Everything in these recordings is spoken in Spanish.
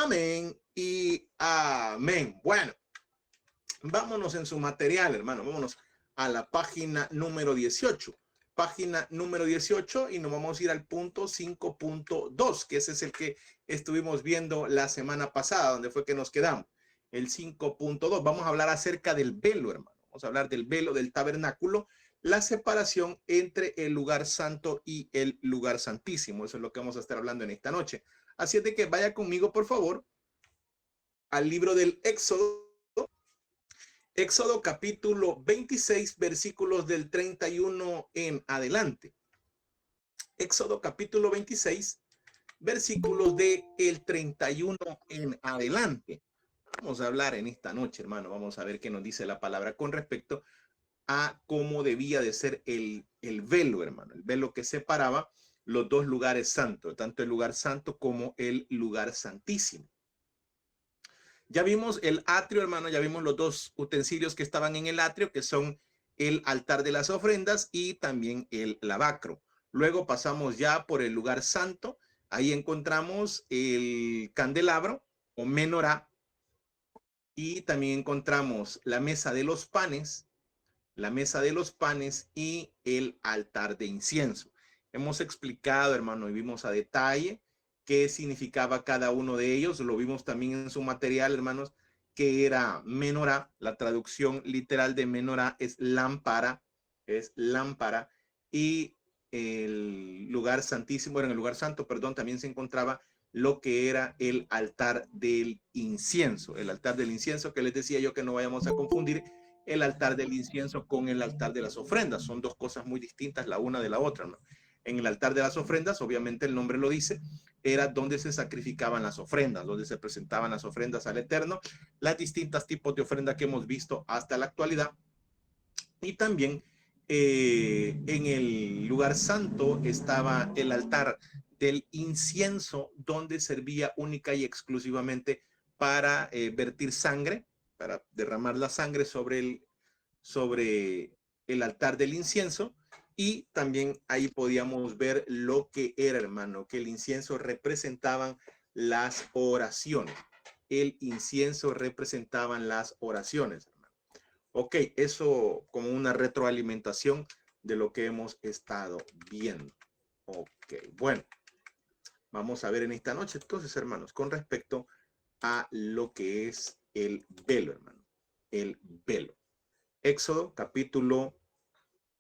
Amén y amén. Bueno, vámonos en su material, hermano. Vámonos a la página número 18. Página número 18 y nos vamos a ir al punto 5.2, que ese es el que estuvimos viendo la semana pasada, donde fue que nos quedamos. El 5.2. Vamos a hablar acerca del velo, hermano. Vamos a hablar del velo del tabernáculo, la separación entre el lugar santo y el lugar santísimo. Eso es lo que vamos a estar hablando en esta noche. Así es de que vaya conmigo, por favor, al libro del Éxodo. Éxodo capítulo 26, versículos del 31 en adelante. Éxodo capítulo 26, versículos del 31 en adelante. Vamos a hablar en esta noche, hermano. Vamos a ver qué nos dice la palabra con respecto a cómo debía de ser el velo, hermano. El velo que separaba los dos lugares santos, tanto el lugar santo como el lugar santísimo. Ya vimos el atrio, hermano, ya vimos los dos utensilios que estaban en el atrio, que son el altar de las ofrendas y también el lavacro. Luego pasamos ya por el lugar santo. Ahí encontramos el candelabro o menorá y también encontramos la mesa de los panes, y el altar de incienso. Hemos explicado, hermano, y vimos a detalle qué significaba cada uno de ellos. Lo vimos también en su material, hermanos, que era menorá. La traducción literal de menorá es lámpara, y el lugar santísimo, en el lugar santo, perdón, también se encontraba lo que era el altar del incienso. El altar del incienso, que les decía yo que no vayamos a confundir el altar del incienso con el altar de las ofrendas. Son dos cosas muy distintas la una de la otra, ¿no? En el altar de las ofrendas, obviamente el nombre lo dice, era donde se sacrificaban las ofrendas, donde se presentaban las ofrendas al Eterno, las distintas tipos de ofrenda que hemos visto hasta la actualidad. Y también en el lugar santo estaba el altar del incienso, donde servía única y exclusivamente para vertir sangre, para derramar la sangre sobre el altar del incienso. Y también ahí podíamos ver lo que era, hermano, que el incienso representaban las oraciones. El incienso representaban las oraciones, hermano. Ok, eso como una retroalimentación de lo que hemos estado viendo. Ok, bueno, vamos a ver en esta noche entonces, hermanos, con respecto a lo que es el velo, hermano. El velo. Éxodo capítulo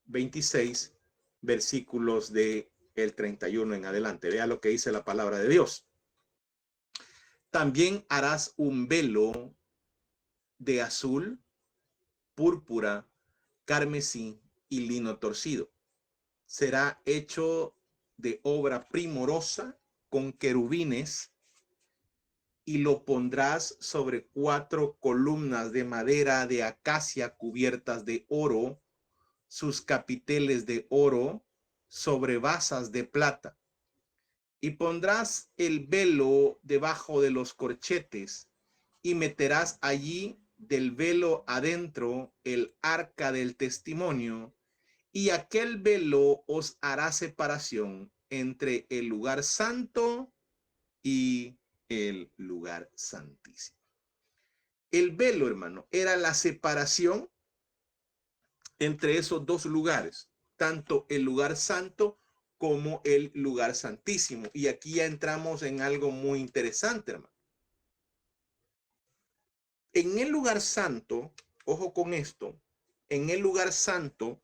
26, versículos de el 31 en adelante. Vea lo que dice la palabra de Dios. También harás un velo de azul, púrpura, carmesí y lino torcido. Será hecho de obra primorosa con querubines y lo pondrás sobre 4 columnas de madera de acacia cubiertas de oro, sus capiteles de oro sobre basas de plata. Y pondrás el velo debajo de los corchetes y meterás allí del velo adentro el arca del testimonio, y aquel velo os hará separación entre el lugar santo y el lugar santísimo. El velo, hermano, era la separación entre esos dos lugares, tanto el lugar santo como el lugar santísimo. Y aquí ya entramos en algo muy interesante, hermano. En el lugar santo, ojo con esto, en el lugar santo,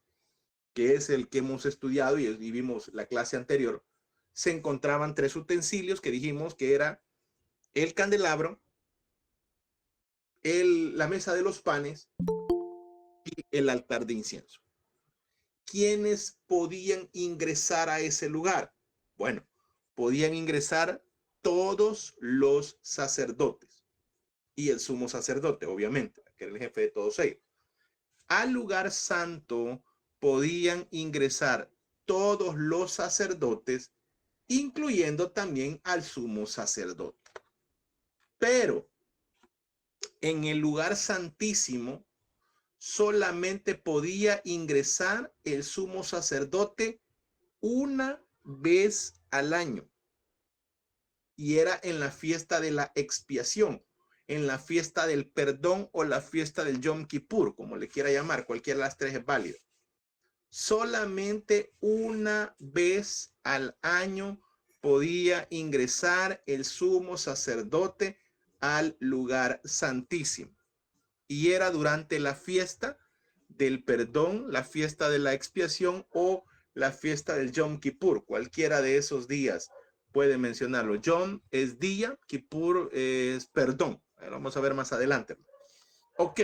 que es el que hemos estudiado y vimos la clase anterior, se encontraban 3 utensilios que dijimos que era el candelabro, la mesa de los panes y el altar de incienso. ¿Quiénes podían ingresar a ese lugar? Bueno, podían ingresar todos los sacerdotes y el sumo sacerdote, obviamente, que era el jefe de todos ellos. Al lugar santo podían ingresar todos los sacerdotes, incluyendo también al sumo sacerdote. Pero en el lugar santísimo solamente podía ingresar el sumo sacerdote una vez al año. y era en la fiesta de la expiación, en la fiesta del perdón o la fiesta del Yom Kippur, como le quiera llamar, cualquiera de las tres es válido. Solamente una vez al año podía ingresar el sumo sacerdote al lugar santísimo, y era durante la fiesta del perdón, la fiesta de la expiación o la fiesta del Yom Kippur. Cualquiera de esos días puede mencionarlo. Yom es día, Kippur es perdón. Vamos a ver más adelante. Ok,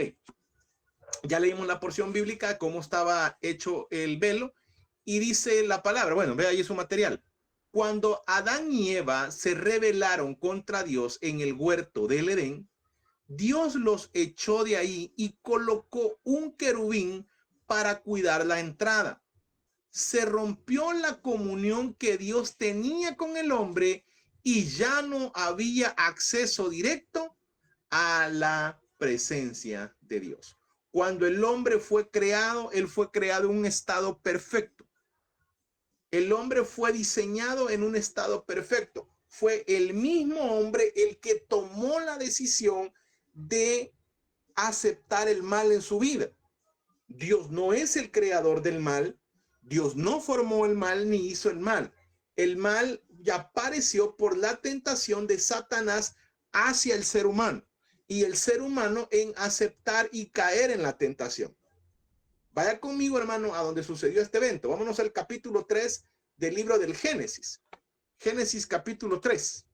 ya leímos la porción bíblica, cómo estaba hecho el velo, y dice la palabra, bueno, ve ahí su material. Cuando Adán y Eva se rebelaron contra Dios en el huerto del Edén, Dios los echó de ahí y colocó un querubín para cuidar la entrada. Se rompió la comunión que Dios tenía con el hombre y ya no había acceso directo a la presencia de Dios. Cuando el hombre fue creado, él fue creado en un estado perfecto. El hombre fue diseñado en un estado perfecto. Fue el mismo hombre el que tomó la decisión de aceptar el mal en su vida. Dios no es el creador del mal. Dios no formó el mal ni hizo el mal. El mal ya apareció por la tentación de Satanás hacia el ser humano y el ser humano en aceptar y caer en la tentación. Vaya conmigo, hermano, a donde sucedió este evento. Vámonos al capítulo 3 del libro del Génesis. Génesis capítulo 3.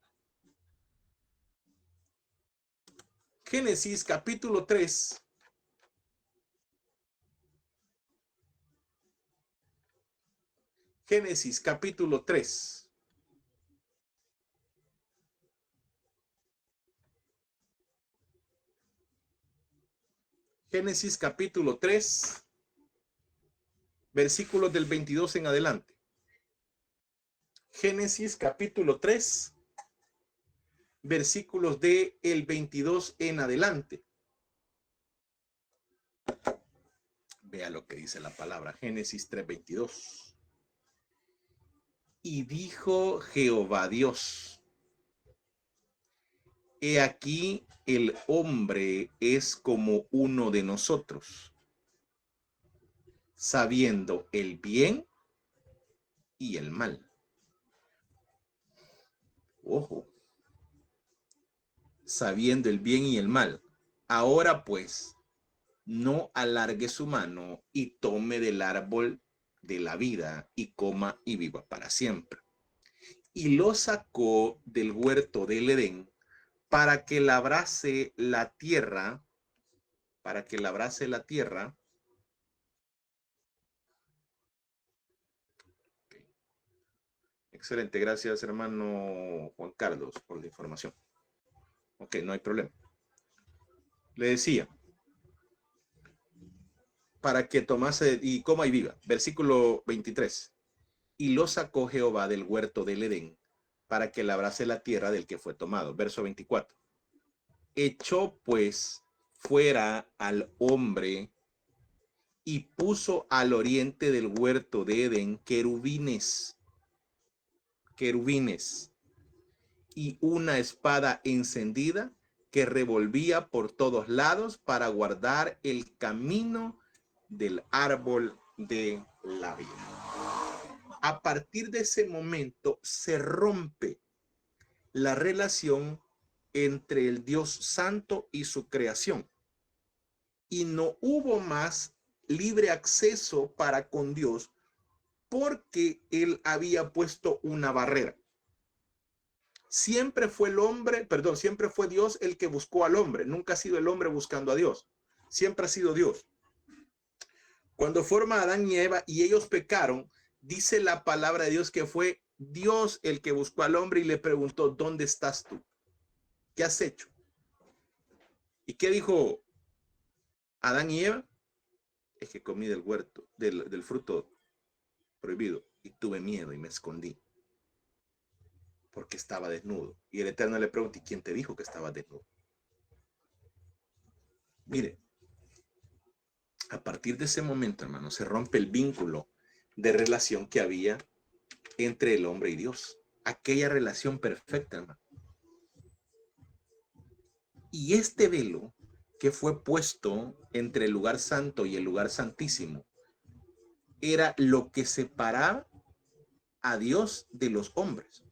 Génesis capítulo 3. Génesis capítulo 3. Génesis capítulo 3, versículos del 22 en adelante. Génesis capítulo 3, versículos de el 22 en adelante. Vea lo que dice la palabra. Génesis 3:22. Y dijo Jehová Dios: he aquí el hombre es como uno de nosotros, sabiendo el bien y el mal. Ojo, sabiendo el bien y el mal. Ahora pues, no alargue su mano y tome del árbol de la vida y coma y viva para siempre. Y lo sacó del huerto del Edén para que labrase la tierra, Excelente, gracias hermano Juan Carlos por la información. Ok, no hay problema. Le decía, para que tomase y coma y viva. Versículo 23. Y lo sacó Jehová del huerto del Edén para que labrase la tierra del que fue tomado. Verso 24. Echó pues fuera al hombre y puso al oriente del huerto de Edén querubines y una espada encendida que revolvía por todos lados para guardar el camino del árbol de la vida. A partir de ese momento se rompe la relación entre el Dios Santo y su creación, y no hubo más libre acceso para con Dios porque él había puesto una barrera. Siempre fue siempre fue Dios el que buscó al hombre. Nunca ha sido el hombre buscando a Dios. Siempre ha sido Dios. Cuando forma a Adán y Eva y ellos pecaron, dice la palabra de Dios que fue Dios el que buscó al hombre y le preguntó: ¿dónde estás tú? ¿Qué has hecho? ¿Y qué dijo Adán y Eva? Es que comí del huerto, del fruto prohibido y tuve miedo y me escondí porque estaba desnudo. Y el Eterno le preguntó: ¿y quién te dijo que estabas desnudo? Mire, a partir de ese momento, hermano, se rompe el vínculo de relación que había entre el hombre y Dios. Aquella relación perfecta, hermano. Y este velo que fue puesto entre el lugar santo y el lugar santísimo era lo que separaba a Dios de los hombres.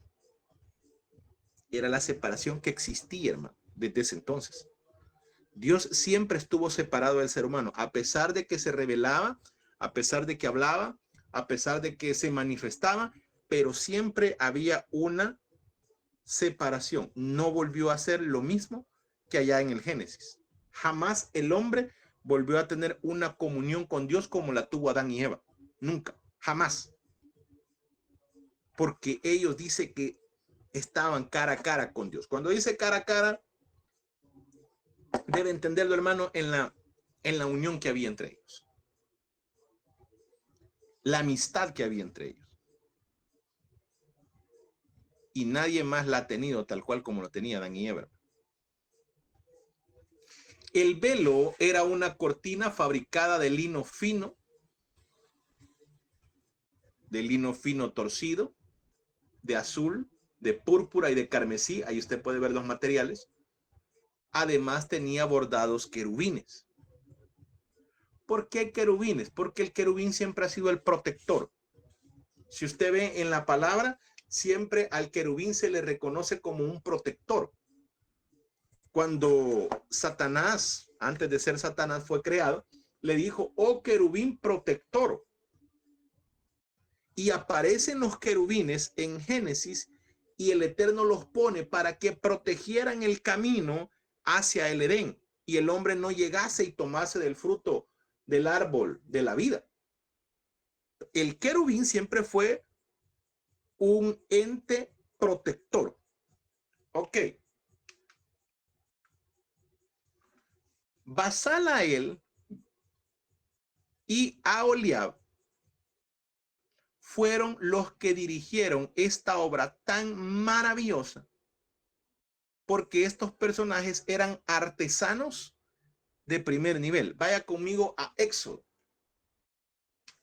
Era la separación que existía, hermano, desde ese entonces. Dios siempre estuvo separado del ser humano, a pesar de que se revelaba, a pesar de que hablaba, a pesar de que se manifestaba, pero siempre había una separación. No volvió a ser lo mismo que allá en el Génesis. Jamás el hombre volvió a tener una comunión con Dios como la tuvo Adán y Eva. Nunca, jamás. Porque ellos dicen que estaban cara a cara con Dios. Cuando dice cara a cara, debe entenderlo, hermano, en la unión que había entre ellos. La amistad que había entre ellos. Y nadie más la ha tenido tal cual como lo tenía Adán y Eva. El velo era una cortina fabricada de lino fino torcido, de azul, de púrpura y de carmesí. Ahí usted puede ver los materiales. Además tenía bordados querubines. ¿Por qué querubines? Porque el querubín siempre ha sido el protector. Si usted ve en la palabra, siempre al querubín se le reconoce como un protector. Cuando Satanás, antes de ser Satanás, fue creado, le dijo, oh querubín protector. Y aparecen los querubines en Génesis y el Eterno los pone para que protegieran el camino hacia el Edén y el hombre no llegase y tomase del fruto del árbol de la vida. El querubín siempre fue un ente protector. Ok. Basalael y Aholiab fueron los que dirigieron esta obra tan maravillosa porque estos personajes eran artesanos de primer nivel. Vaya conmigo a Éxodo.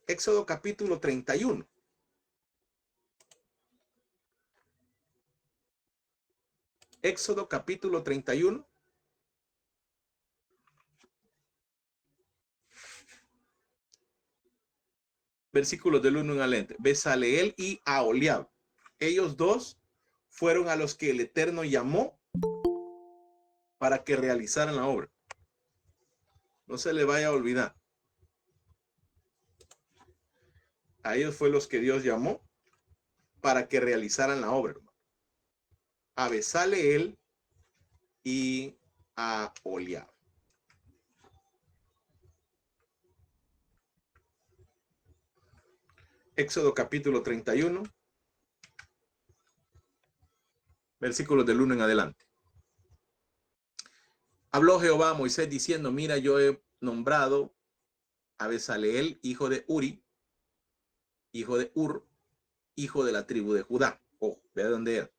Éxodo capítulo 31. Éxodo capítulo 31. Versículos del 1 en adelante. Besaleel y Aholiab. Ellos dos fueron a los que el Eterno llamó para que realizaran la obra. No se le vaya a olvidar. A ellos fue los que Dios llamó para que realizaran la obra. A Besaleel y a Aholiab. Éxodo capítulo 31, versículos del 1 en adelante. Habló Jehová a Moisés diciendo, mira, yo he nombrado a Besaleel, hijo de Uri, hijo de Ur, hijo de la tribu de Judá. Oh, vea dónde era.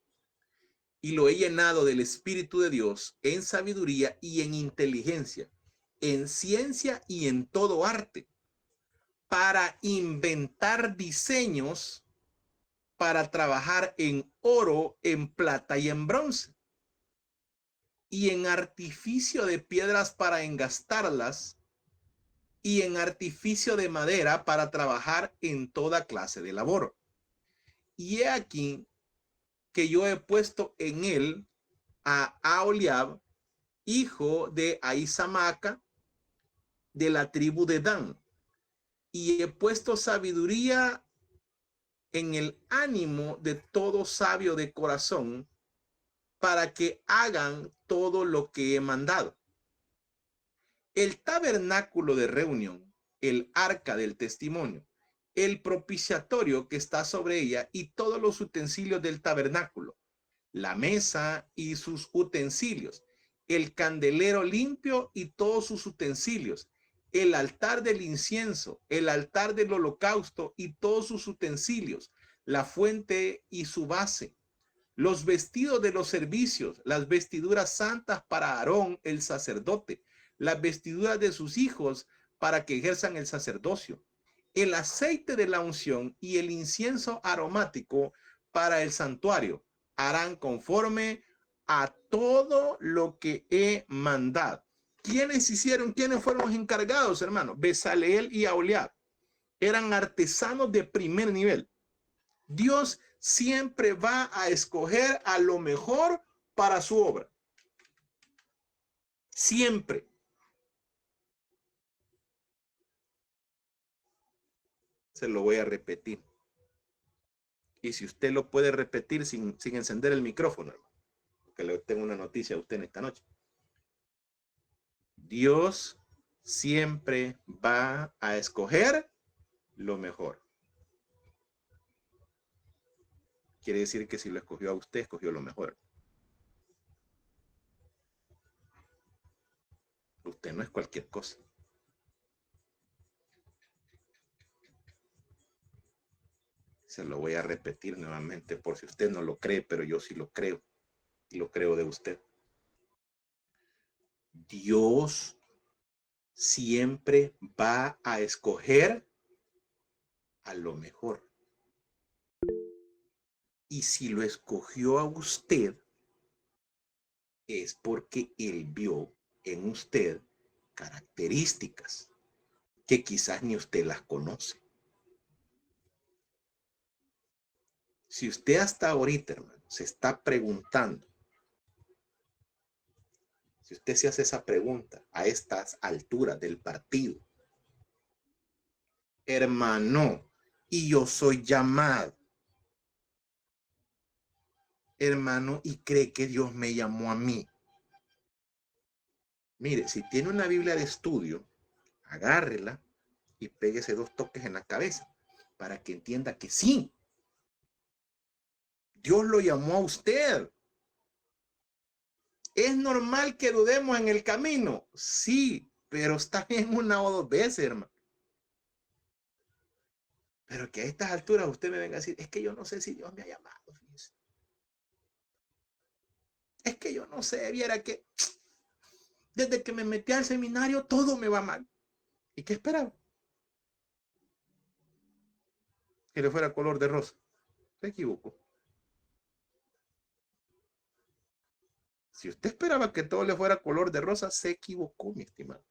Y lo he llenado del Espíritu de Dios en sabiduría y en inteligencia, en ciencia y en todo arte, para inventar diseños, para trabajar en oro, en plata y en bronce, y en artificio de piedras para engastarlas, y en artificio de madera para trabajar en toda clase de labor. Y he aquí que yo he puesto en él a Aholiab, hijo de Ahisamaca, de la tribu de Dan, y he puesto sabiduría en el ánimo de todo sabio de corazón para que hagan todo lo que he mandado. El tabernáculo de reunión, el arca del testimonio, el propiciatorio que está sobre ella y todos los utensilios del tabernáculo, la mesa y sus utensilios, el candelero limpio y todos sus utensilios, el altar del incienso, el altar del holocausto y todos sus utensilios, la fuente y su base, los vestidos de los servicios, las vestiduras santas para Aarón el sacerdote, las vestiduras de sus hijos para que ejerzan el sacerdocio, el aceite de la unción y el incienso aromático para el santuario. Harán conforme a todo lo que he mandado. ¿Quiénes fueron los encargados, hermano? Bezaleel y Aholiab. Eran artesanos de primer nivel. Dios siempre va a escoger a lo mejor para su obra. Siempre. Se lo voy a repetir. Y si usted lo puede repetir sin encender el micrófono, hermano, porque le tengo una noticia a usted en esta noche. Dios siempre va a escoger lo mejor. Quiere decir que si lo escogió a usted, escogió lo mejor. Usted no es cualquier cosa. Se lo voy a repetir nuevamente por si usted no lo cree, pero yo sí lo creo. Y lo creo de usted. Dios siempre va a escoger a lo mejor. Y si lo escogió a usted, es porque Él vio en usted características que quizás ni usted las conoce. Si usted hasta ahorita, hermano, se está preguntando, si usted se hace esa pregunta a estas alturas del partido, hermano, y yo soy llamado, hermano, y cree que Dios me llamó a mí. Mire, si tiene una Biblia de estudio, agárrela y péguese 2 toques en la cabeza para que entienda que sí. Dios lo llamó a usted. ¿Es normal que dudemos en el camino? Sí, pero está bien 1 o 2 veces, hermano. Pero que a estas alturas usted me venga a decir, es que yo no sé si Dios me ha llamado. Fíjese. Es que yo no sé, viera que desde que me metí al seminario todo me va mal. ¿Y qué esperaba? Que le fuera color de rosa. Se equivocó. Si usted esperaba que todo le fuera color de rosa, se equivocó, mi estimado.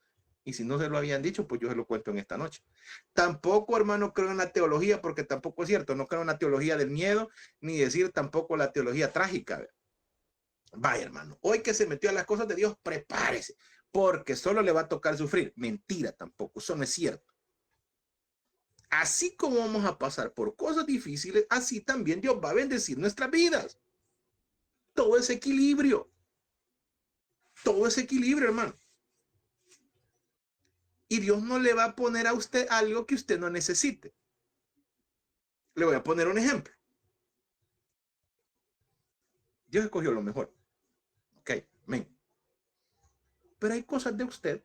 Y si no se lo habían dicho, pues yo se lo cuento en esta noche. Tampoco, hermano, creo en la teología, porque tampoco es cierto. No creo en la teología del miedo, ni decir tampoco la teología trágica. Vaya, hermano, hoy que se metió a las cosas de Dios, prepárese, porque solo le va a tocar sufrir. Mentira tampoco, eso no es cierto. Así como vamos a pasar por cosas difíciles, así también Dios va a bendecir nuestras vidas. Todo es equilibrio. Todo es equilibrio, hermano. Y Dios no le va a poner a usted algo que usted no necesite. Le voy a poner un ejemplo. Dios escogió lo mejor. Ok, amén. Pero hay cosas de usted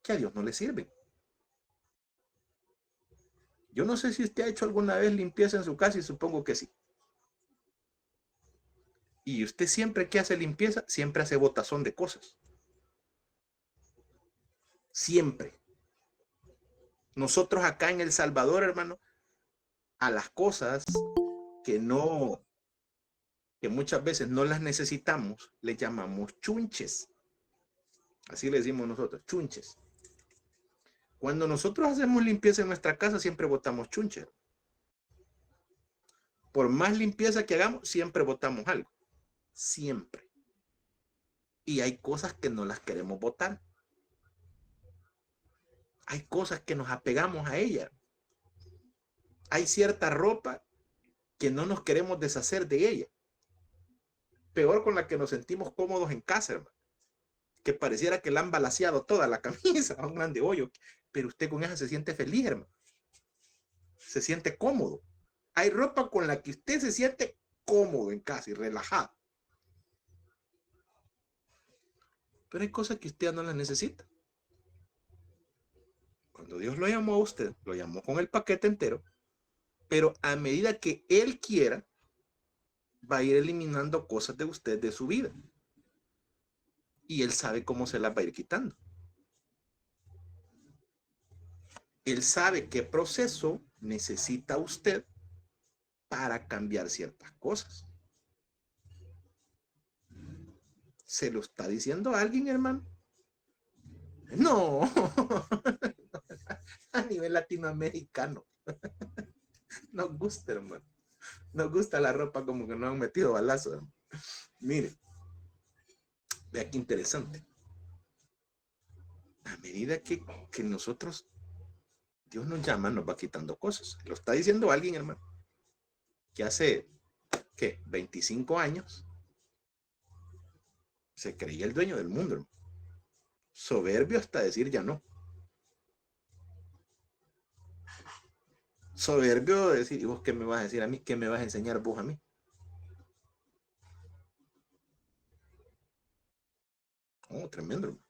que a Dios no le sirven. Yo no sé si usted ha hecho alguna vez limpieza en su casa y supongo que sí. Y usted siempre que hace limpieza, siempre hace botazón de cosas. Siempre. Nosotros acá en El Salvador, hermano, a las cosas que muchas veces no las necesitamos, le llamamos chunches. Así le decimos nosotros, chunches. Cuando nosotros hacemos limpieza en nuestra casa, siempre botamos chunches. Por más limpieza que hagamos, siempre botamos algo. Siempre. Y hay cosas que no las queremos botar. Hay cosas que nos apegamos a ella. Hay cierta ropa que no nos queremos deshacer de ella. Peor con la que nos sentimos cómodos en casa, hermano. Que pareciera que la han balaseado toda la camisa a un grande hoyo. Pero usted con esa se siente feliz, hermano. Se siente cómodo. Hay ropa con la que usted se siente cómodo en casa y relajado. Pero hay cosas que usted no las necesita. Cuando Dios lo llamó a usted, lo llamó con el paquete entero, pero a medida que Él quiera, va a ir eliminando cosas de usted, de su vida. Y Él sabe cómo se las va a ir quitando. Él sabe qué proceso necesita usted para cambiar ciertas cosas. ¿Se lo está diciendo a alguien, hermano? No, a nivel latinoamericano. Nos gusta, hermano. Nos gusta la ropa como que nos han metido balazos, hermano. Mire, vea qué interesante. A medida que nosotros, Dios nos llama, nos va quitando cosas. Lo está diciendo alguien, hermano, que hace, ¿qué? 25 años se creía el dueño del mundo, hermano. Soberbio hasta decir ya no. Soberbio de decir, ¿y vos qué me vas a decir a mí? ¿Qué me vas a enseñar vos a mí? Oh, tremendo, hermano.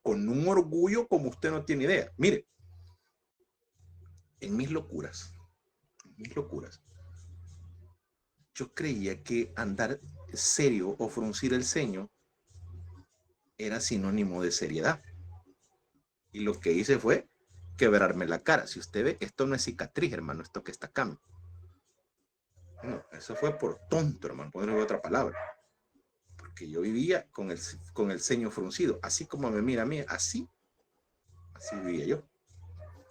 Con un orgullo como usted no tiene idea. Mire, en mis locuras, yo creía que andar serio o fruncir el ceño era sinónimo de seriedad. Y lo que hice fue quebrarme la cara. Si usted ve, esto no es cicatriz, hermano, esto que está acá. No, eso fue por tonto, hermano, ponerle otra palabra. Porque yo vivía con el ceño fruncido. Así como me mira a mí, así vivía yo.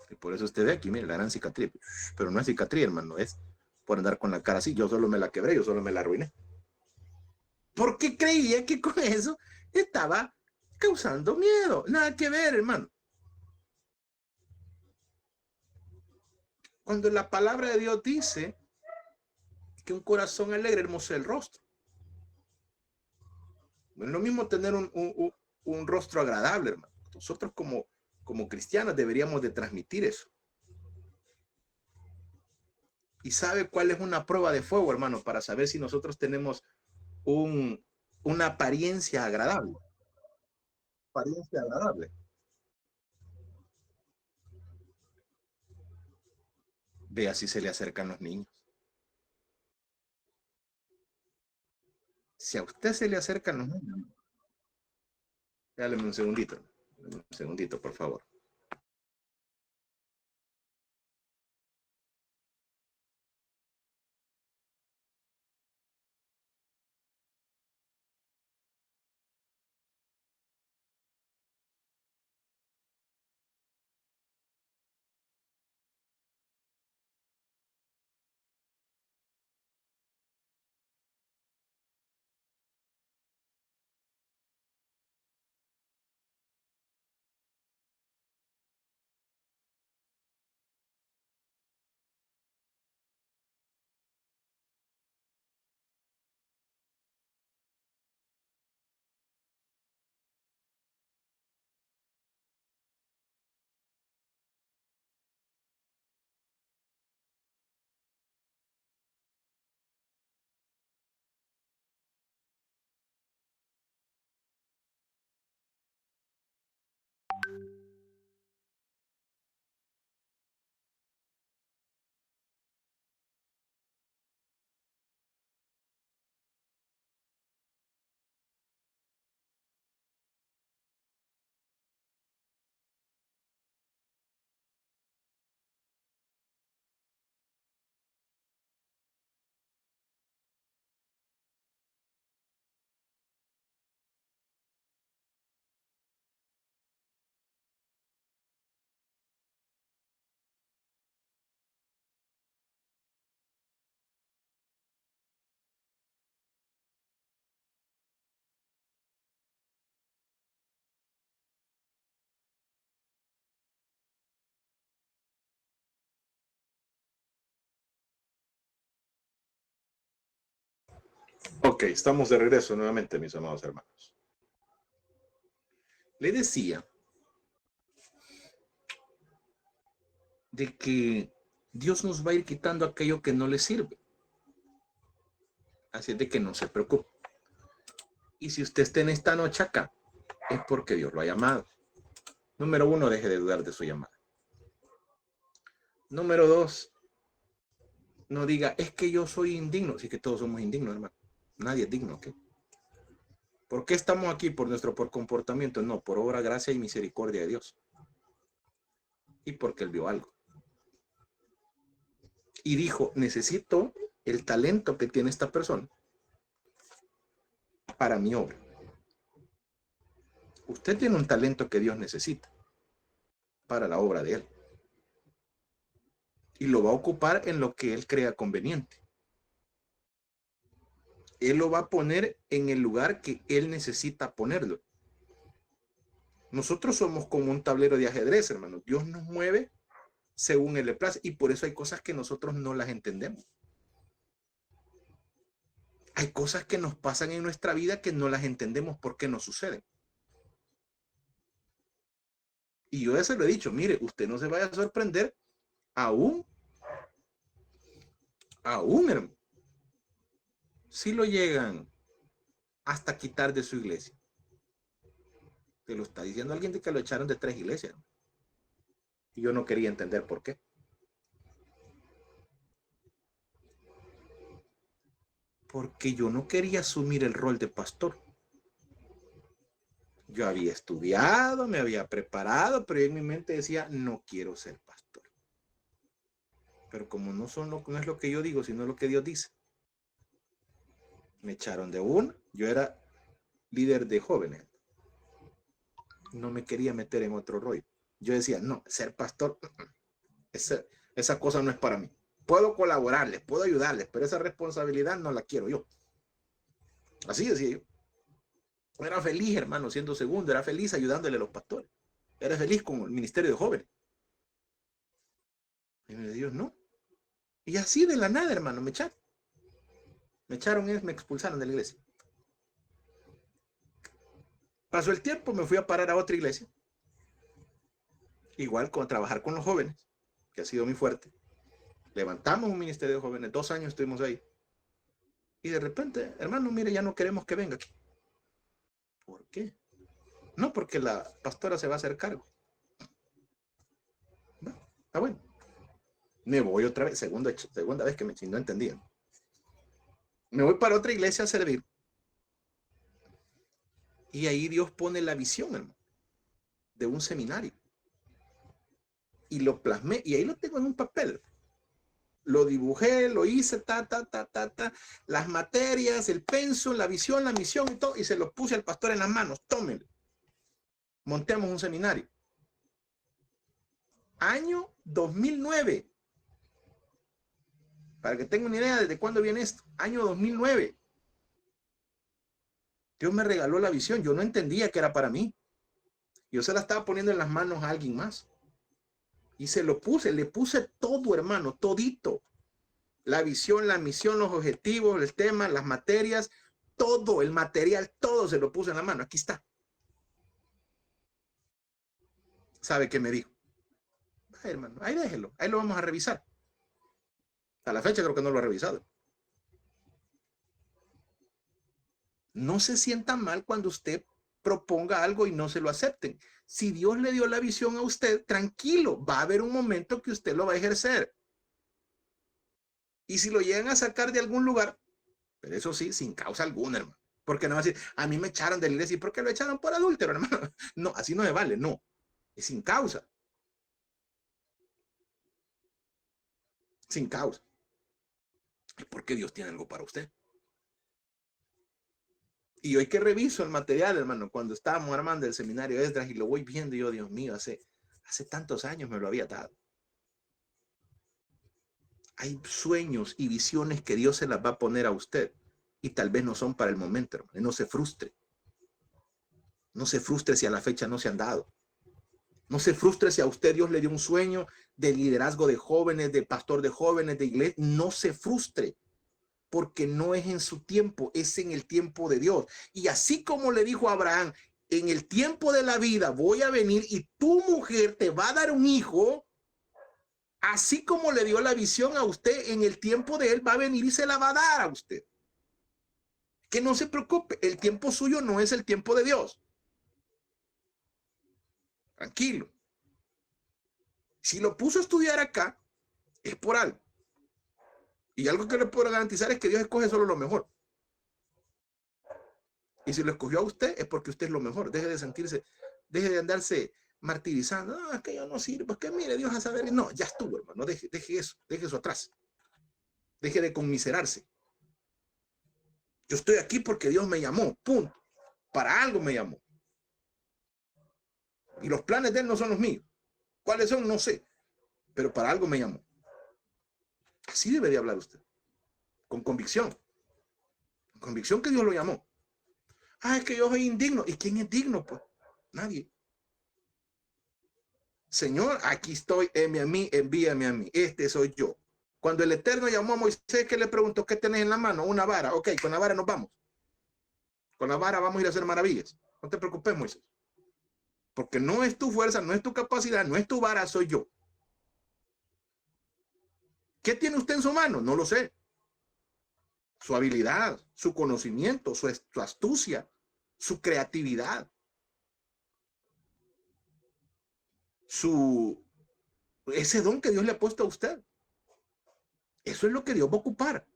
Y por eso usted ve aquí, mire, la gran cicatriz. Pero no es cicatriz, hermano, es por andar con la cara así. Yo solo me la quebré, yo solo me la arruiné. Porque creía que con eso estaba causando miedo. Nada que ver, hermano. Cuando la palabra de Dios dice que un corazón alegre hermoso el rostro. No es lo mismo tener un rostro agradable, hermano. Nosotros como cristianos deberíamos de transmitir eso. ¿Y sabe cuál es una prueba de fuego, hermano, para saber si nosotros tenemos una apariencia agradable? Apariencia agradable. Vea si se le acercan los niños. Si a usted se le acercan los niños, dáleme un segundito, por favor. Ok, estamos de regreso nuevamente, mis amados hermanos. Le decía de que Dios nos va a ir quitando aquello que no le sirve. Así es de que no se preocupe. Y si usted está en esta noche acá, es porque Dios lo ha llamado. Número uno, deje de dudar de su llamada. Número dos, no diga, es que yo soy indigno. Sí que todos somos indignos, hermano. Nadie es digno, ¿ok? ¿Por qué estamos aquí? Por comportamiento. No, por obra, gracia y misericordia de Dios. Y porque Él vio algo. Y dijo, necesito el talento que tiene esta persona para mi obra. Usted tiene un talento que Dios necesita para la obra de Él. Y lo va a ocupar en lo que Él crea conveniente. Él lo va a poner en el lugar que Él necesita ponerlo. Nosotros somos como un tablero de ajedrez, hermano. Dios nos mueve según Él le place. Y por eso hay cosas que nosotros no las entendemos. Hay cosas que nos pasan en nuestra vida que no las entendemos por qué nos suceden. Y yo ya se lo he dicho, mire, usted no se vaya a sorprender aún, hermano, si lo llegan hasta quitar de su iglesia. Te lo está diciendo alguien de que lo echaron de 3 iglesias. Y yo no quería entender por qué. Porque yo no quería asumir el rol de pastor. Yo había estudiado, me había preparado, pero en mi mente decía, no quiero ser pastor. Pero como no es lo que yo digo, sino lo que Dios dice. Me echaron de uno. Yo era líder de jóvenes. No me quería meter en otro rollo. Yo decía, no, ser pastor, esa cosa no es para mí. Puedo colaborarles, puedo ayudarles, pero esa responsabilidad no la quiero yo. Así decía yo. Era feliz, hermano, siendo segundo, era feliz ayudándole a los pastores. Era feliz con el ministerio de jóvenes. Y me Dios, no. Y así de la nada, hermano, me echaron. Me expulsaron de la iglesia. Pasó el tiempo, me fui a parar a otra iglesia. Igual con trabajar con los jóvenes, que ha sido muy fuerte. Levantamos un ministerio de jóvenes, 2 años estuvimos ahí. Y de repente, hermano, mire, ya no queremos que venga aquí. ¿Por qué? No, porque la pastora se va a hacer cargo. Está bueno. Me voy otra vez, segunda vez que no entendía. Me voy para otra iglesia a servir. Y ahí Dios pone la visión, hermano, de un seminario. Y lo plasmé, y ahí lo tengo en un papel. Lo dibujé, lo hice, las materias, el pensum, la visión, la misión y todo, y se lo puse al pastor en las manos. Tómenlo. Montemos un seminario. Año 2009. Para que tengan una idea desde cuándo viene esto. Año 2009. Dios me regaló la visión. Yo no entendía que era para mí. Yo se la estaba poniendo en las manos a alguien más. Y se lo puse, le puse todo, hermano, todito. La visión, la misión, los objetivos, el tema, las materias, todo, el material, todo se lo puse en la mano. Aquí está. ¿Sabe qué me dijo? Ay, hermano, ahí déjelo, ahí lo vamos a revisar. A la fecha creo que no lo ha revisado. No se sienta mal cuando usted proponga algo y no se lo acepten. Si Dios le dio la visión a usted, tranquilo, va a haber un momento que usted lo va a ejercer. Y si lo llegan a sacar de algún lugar, pero eso sí, sin causa alguna, hermano. Porque no va a decir, a mí me echaron de la iglesia. ¿Y por qué lo echaron por adúltero, hermano? No, así no se vale, no. Es sin causa. Sin causa. Es porque Dios tiene algo para usted. Y hoy que reviso el material, hermano, cuando estábamos armando el seminario Esdras y lo voy viendo, yo, Dios mío, hace tantos años me lo había dado. Hay sueños y visiones que Dios se las va a poner a usted y tal vez no son para el momento, hermano. No se frustre. No se frustre si a la fecha no se han dado. No se frustre si a usted Dios le dio un sueño de liderazgo de jóvenes, de pastor de jóvenes, de iglesia. No se frustre, porque no es en su tiempo, es en el tiempo de Dios. Y así como le dijo a Abraham, en el tiempo de la vida voy a venir y tu mujer te va a dar un hijo. Así como le dio la visión a usted, en el tiempo de él va a venir y se la va a dar a usted. Que no se preocupe, el tiempo suyo no es el tiempo de Dios. Tranquilo. Si lo puso a estudiar acá, es por algo. Y algo que le puedo garantizar es que Dios escoge solo lo mejor. Y si lo escogió a usted, es porque usted es lo mejor. Deje de sentirse, deje de andarse martirizando. No, es que yo no sirvo, es que mire, Dios a saber. No, ya estuvo, hermano. Deje eso atrás. Deje de conmiserarse. Yo estoy aquí porque Dios me llamó, punto. Para algo me llamó. Y los planes de Él no son los míos. ¿Cuáles son? No sé. Pero para algo me llamó. Así debería hablar usted. Con convicción. Con convicción que Dios lo llamó. Ah, es que yo soy indigno. ¿Y quién es digno? Pues nadie. Señor, aquí estoy, heme a mí, envíame a mí. Este soy yo. Cuando el Eterno llamó a Moisés, ¿qué le preguntó? ¿Qué tenés en la mano? Una vara. Ok, con la vara nos vamos. Con la vara vamos a ir a hacer maravillas. No te preocupes, Moisés. Porque no es tu fuerza, no es tu capacidad, no es tu vara, soy yo. ¿Qué tiene usted en su mano? No lo sé. Su habilidad, su conocimiento, su astucia, su creatividad, ese don que Dios le ha puesto a usted. Eso es lo que Dios va a ocupar.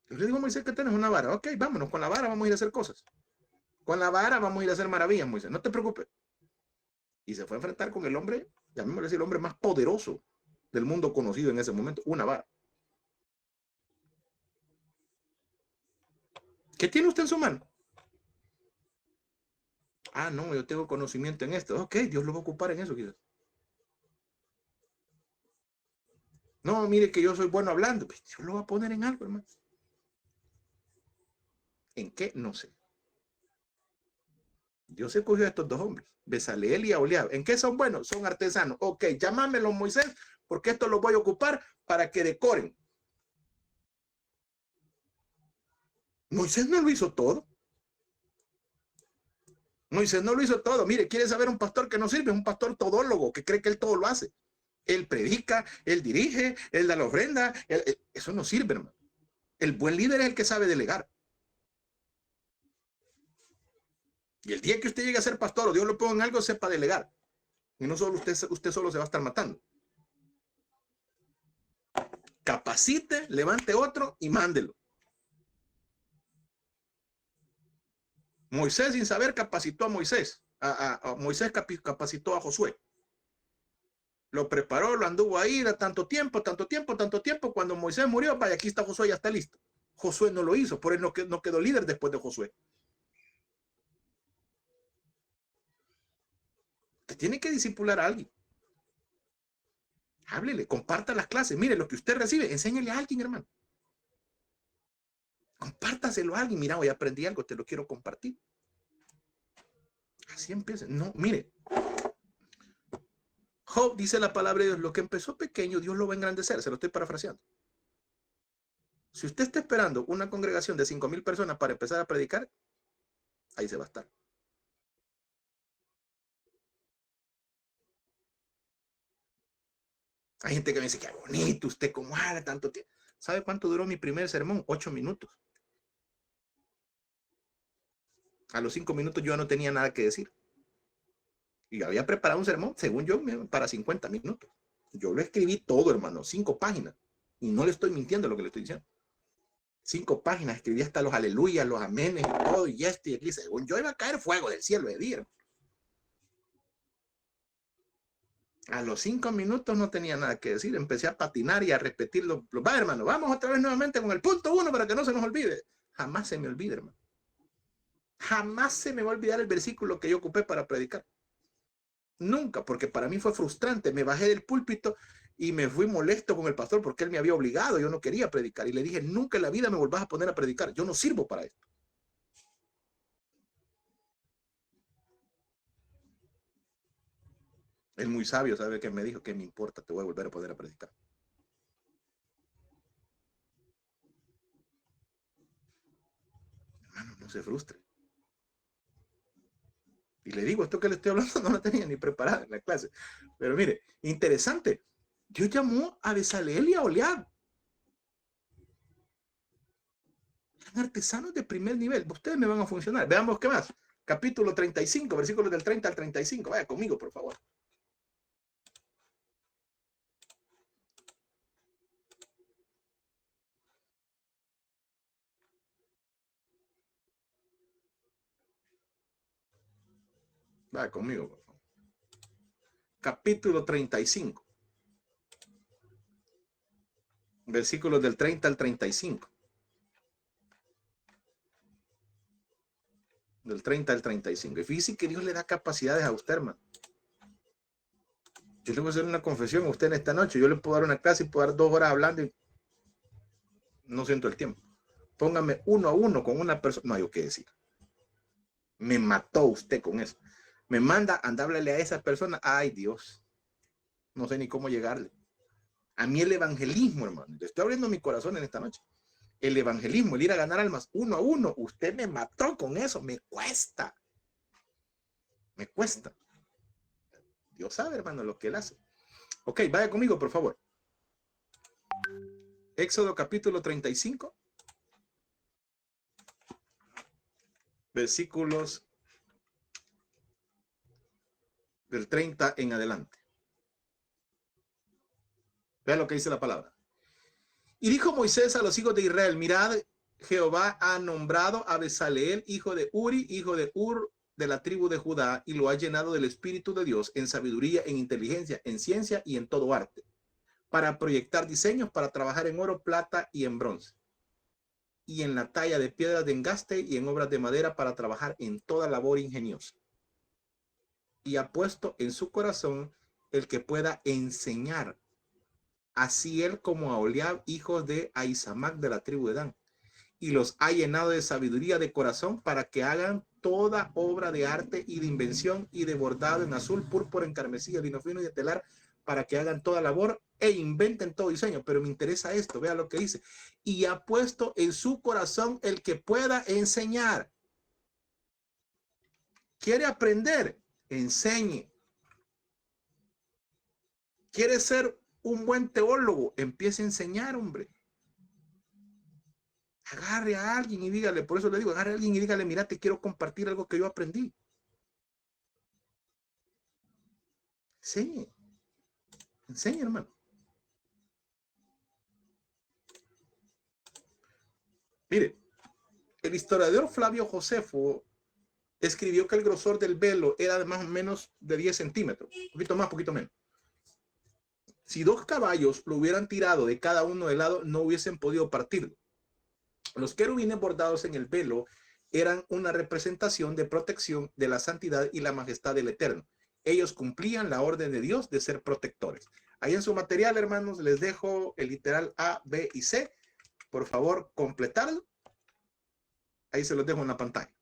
Yo le digo a Moisés que tienes una vara. Ok, vámonos, con la vara vamos a ir a hacer cosas. Con la vara vamos a ir a hacer maravillas, Moisés. No te preocupes. Y se fue a enfrentar con el hombre, llamémosle así, el hombre más poderoso del mundo conocido en ese momento. Una vara. ¿Qué tiene usted en su mano? Ah, no, yo tengo conocimiento en esto. Ok, Dios lo va a ocupar en eso quizás. No, mire que yo soy bueno hablando. Pues Dios lo va a poner en algo, hermano. ¿En qué? No sé. Dios escogió a estos dos hombres, Bezaleel y Aholiab. ¿En qué son buenos? Son artesanos. Ok, llámamelos, Moisés, porque esto lo voy a ocupar para que decoren. Moisés no lo hizo todo. Moisés no lo hizo todo. Mire, ¿quiere saber un pastor que no sirve? Un pastor todólogo que cree que él todo lo hace. Él predica, él dirige, él da la ofrenda. Eso no sirve, hermano. El buen líder es el que sabe delegar. Y el día que usted llegue a ser pastor o Dios lo ponga en algo, sepa delegar. Y no solo usted solo se va a estar matando. Capacite, levante otro y mándelo. Moisés, sin saber, capacitó a Moisés. Moisés capacitó a Josué. Lo preparó, lo anduvo ahí, da tanto tiempo, tanto tiempo, tanto tiempo. Cuando Moisés murió, vaya, aquí está Josué, ya está listo. Josué no lo hizo, por eso no quedó líder después de Josué. Usted tiene que discipular a alguien. Háblele, comparta las clases. Mire, lo que usted recibe, enséñale a alguien, hermano. Compártaselo a alguien. Mira, hoy aprendí algo, te lo quiero compartir. Así empieza. No, mire. Job dice la palabra de Dios, lo que empezó pequeño, Dios lo va a engrandecer. Se lo estoy parafraseando. Si usted está esperando una congregación de 5,000 personas para empezar a predicar, ahí se va a estar. Hay gente que me dice, qué bonito, usted cómo habla tanto tiempo. ¿Sabe cuánto duró mi primer sermón? 8 minutos. A los 5 minutos yo no tenía nada que decir. Y había preparado un sermón, según yo, para 50 minutos. Yo lo escribí todo, hermano, 5 páginas. Y no le estoy mintiendo lo que le estoy diciendo. 5 páginas, escribí hasta los aleluyas, los amenes y todo, y y aquí, según yo iba a caer fuego del cielo de día. A los 5 minutos no tenía nada que decir, empecé a patinar y a repetirlo. Va, hermano, vamos otra vez nuevamente con el punto 1 para que no se nos olvide. Jamás se me olvide, hermano. Jamás se me va a olvidar el versículo que yo ocupé para predicar. Nunca, porque para mí fue frustrante. Me bajé del púlpito y me fui molesto con el pastor porque él me había obligado. Yo no quería predicar. Y le dije, nunca en la vida me volvás a poner a predicar. Yo no sirvo para esto. Él muy sabio, sabe que me dijo, ¿qué me importa? Te voy a volver a poner a predicar. Hermano, no se frustre. Y le digo, esto que le estoy hablando no lo tenía ni preparada en la clase. Pero mire, interesante. Dios llamó a Bezaleel y a Aholiab. Eran artesanos de primer nivel. Ustedes me van a funcionar. Veamos qué más. Capítulo 35, versículos del 30 al 35. Vaya conmigo, por favor. Vaya conmigo, por favor. Capítulo 35. Versículos del 30 al 35. Del 30 al 35. Y fíjese que Dios le da capacidades a usted, hermano. Yo le voy a hacer una confesión a usted en esta noche. Yo le puedo dar una clase y puedo dar 2 horas hablando y no siento el tiempo. Póngame uno a uno con una persona. No hay que decir. Me mató usted con eso. Me manda a andarle a esa persona. Ay, Dios. No sé ni cómo llegarle. A mí el evangelismo, hermano. Le estoy abriendo mi corazón en esta noche. El evangelismo, el ir a ganar almas uno a uno. Usted me mató con eso. Me cuesta. Me cuesta. Dios sabe, hermano, lo que él hace. Ok, vaya conmigo, por favor. Éxodo capítulo 35. Versículos del 30 en adelante. Vea lo que dice la palabra. Y dijo Moisés a los hijos de Israel, mirad, Jehová ha nombrado a Besaleel, hijo de Uri, hijo de Ur, de la tribu de Judá, y lo ha llenado del Espíritu de Dios en sabiduría, en inteligencia, en ciencia y en todo arte, para proyectar diseños, para trabajar en oro, plata y en bronce, y en la talla de piedras de engaste y en obras de madera, para trabajar en toda labor ingeniosa. Y ha puesto en su corazón el que pueda enseñar, así él como a Oliab, hijos de Ahisamac de la tribu de Dan, y los ha llenado de sabiduría de corazón para que hagan toda obra de arte y de invención y de bordado en azul, púrpura, en carmesí, lino fino y de telar, para que hagan toda labor e inventen todo diseño. Pero me interesa esto, vea lo que dice. Y ha puesto en su corazón el que pueda enseñar. ¿Quiere aprender? Enseñe. ¿Quiere ser un buen teólogo? Empiece a enseñar, hombre. Agarre a alguien y dígale, por eso le digo, agarre a alguien y dígale, mira, te quiero compartir algo que yo aprendí. Sí, enseña, hermano. Mire, el historiador Flavio Josefo escribió que el grosor del velo era de más o menos de 10 centímetros, un poquito más, poquito menos. Si 2 caballos lo hubieran tirado de cada uno de lado, no hubiesen podido partirlo. Los querubines bordados en el velo eran una representación de protección de la santidad y la majestad del Eterno. Ellos cumplían la orden de Dios de ser protectores. Ahí en su material, hermanos, les dejo el literal A, B y C. Por favor, completarlo. Ahí se los dejo en la pantalla.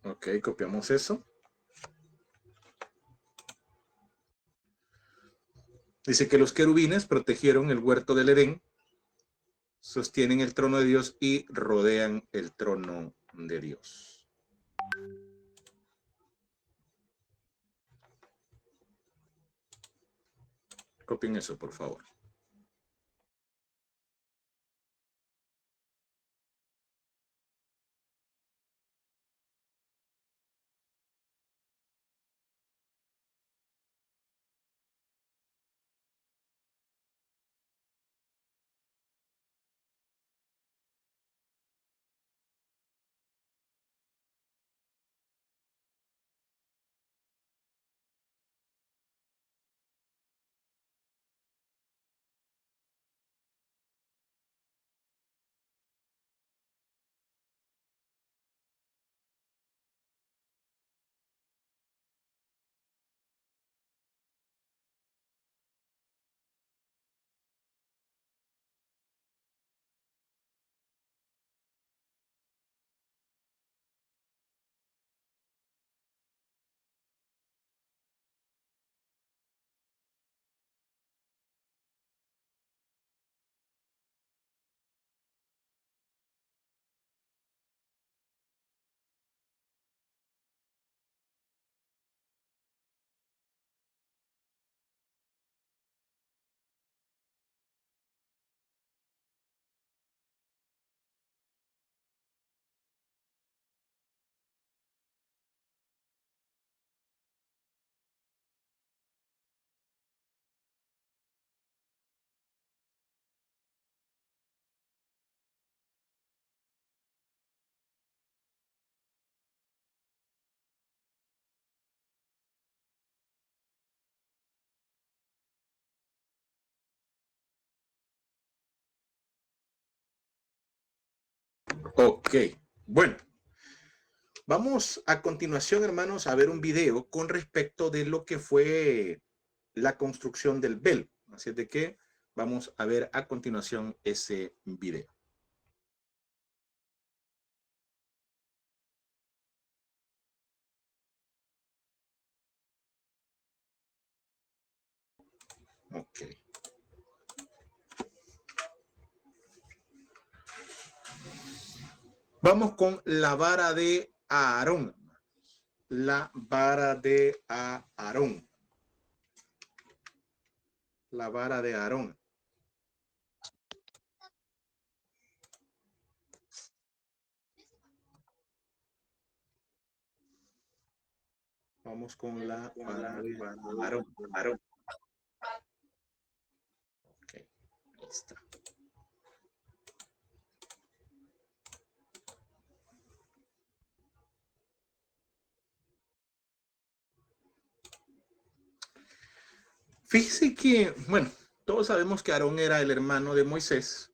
Ok, copiamos eso. Dice que los querubines protegieron el huerto del Edén, sostienen el trono de Dios y rodean el trono de Dios. Copien eso, por favor. Ok, bueno, vamos a continuación, hermanos, a ver un video con respecto de lo que fue la construcción del velo. Así es de que vamos a ver a continuación ese video. Ok. Vamos con la vara de Aarón. La vara de Aarón. La vara de Aarón. Vamos con la vara de Aarón. Aarón. Ok, ahí está. Fíjese que, bueno, todos sabemos que Aarón era el hermano de Moisés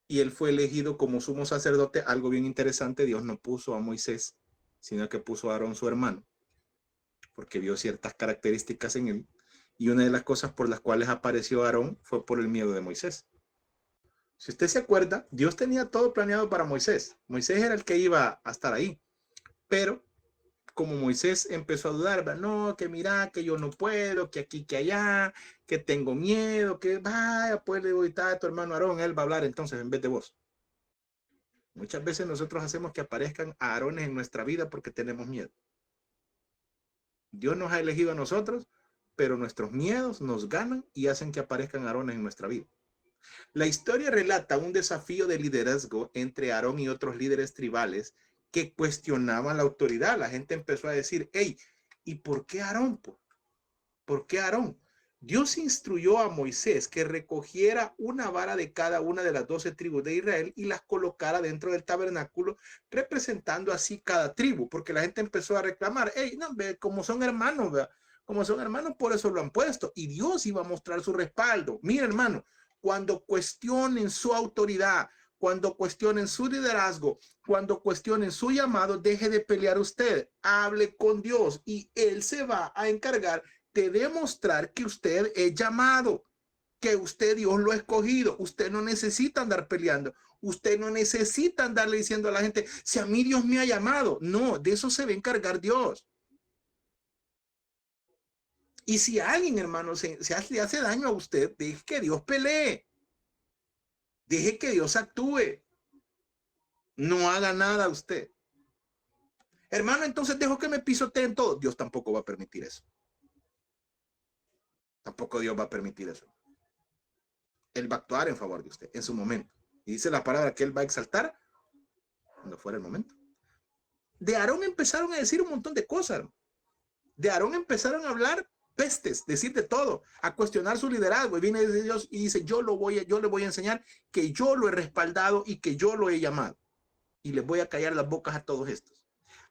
y él fue elegido como sumo sacerdote. Algo bien interesante, Dios no puso a Moisés, sino que puso a Aarón su hermano, porque vio ciertas características en él. Y una de las cosas por las cuales apareció Aarón fue por el miedo de Moisés. Si usted se acuerda, Dios tenía todo planeado para Moisés. Moisés era el que iba a estar ahí, pero como Moisés empezó a dudar, no, que mira, que yo no puedo, que aquí, que allá, que tengo miedo, que vaya, pues le voy a tu hermano Aarón, él va a hablar entonces en vez de vos. Muchas veces nosotros hacemos que aparezcan Aarones en nuestra vida porque tenemos miedo. Dios nos ha elegido a nosotros, pero nuestros miedos nos ganan y hacen que aparezcan Aarones en nuestra vida. La historia relata un desafío de liderazgo entre Aarón y otros líderes tribales que cuestionaban la autoridad. La gente empezó a decir, hey, ¿y por qué Aarón? ¿Por qué Aarón? Dios instruyó a Moisés que recogiera una vara de cada una de las 12 tribus de Israel y las colocara dentro del tabernáculo, representando así cada tribu, porque la gente empezó a reclamar, hey, no, como son hermanos, ¿verdad? Como son hermanos, por eso lo han puesto. Y Dios iba a mostrar su respaldo. Mira, hermano, cuando cuestionen su autoridad, cuando cuestionen su liderazgo, cuando cuestionen su llamado, deje de pelear usted, hable con Dios y Él se va a encargar de demostrar que usted es llamado, que usted Dios lo ha escogido. Usted no necesita andar peleando. Usted no necesita andarle diciendo a la gente, si a mí Dios me ha llamado. No, de eso se va a encargar Dios. Y si alguien, hermano, le hace daño a usted, deje que Dios pelee. Deje que Dios actúe. No haga nada a usted. Hermano, entonces dejo que me pisoteen todo. Dios tampoco va a permitir eso. Tampoco Dios va a permitir eso. Él va a actuar en favor de usted en su momento. Y dice la palabra que Él va a exaltar cuando fuera el momento. De Aarón empezaron a decir un montón de cosas. De Aarón empezaron a hablar pestes, decir de todo, a cuestionar su liderazgo. Y viene Dios y dice, yo le voy a enseñar que yo lo he respaldado y que yo lo he llamado. Y les voy a callar las bocas a todos estos.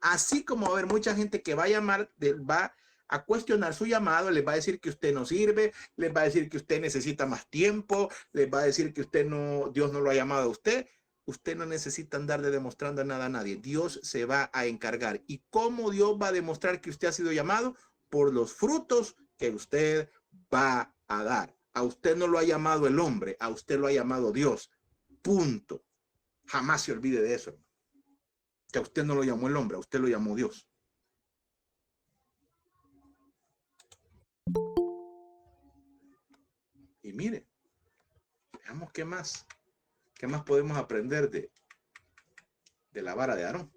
Así como va a haber mucha gente que va a llamar, va a cuestionar su llamado, les va a decir que usted no sirve, les va a decir que usted necesita más tiempo, les va a decir que usted no, Dios no lo ha llamado a usted. Usted no necesita andar de demostrando nada a nadie. Dios se va a encargar. ¿Y cómo Dios va a demostrar que usted ha sido llamado? Por los frutos que usted va a dar. A usted no lo ha llamado el hombre, a usted lo ha llamado Dios. Punto. Jamás se olvide de eso. Que a usted no lo llamó el hombre, a usted lo llamó Dios. Y mire, veamos qué más podemos aprender de la vara de Aarón.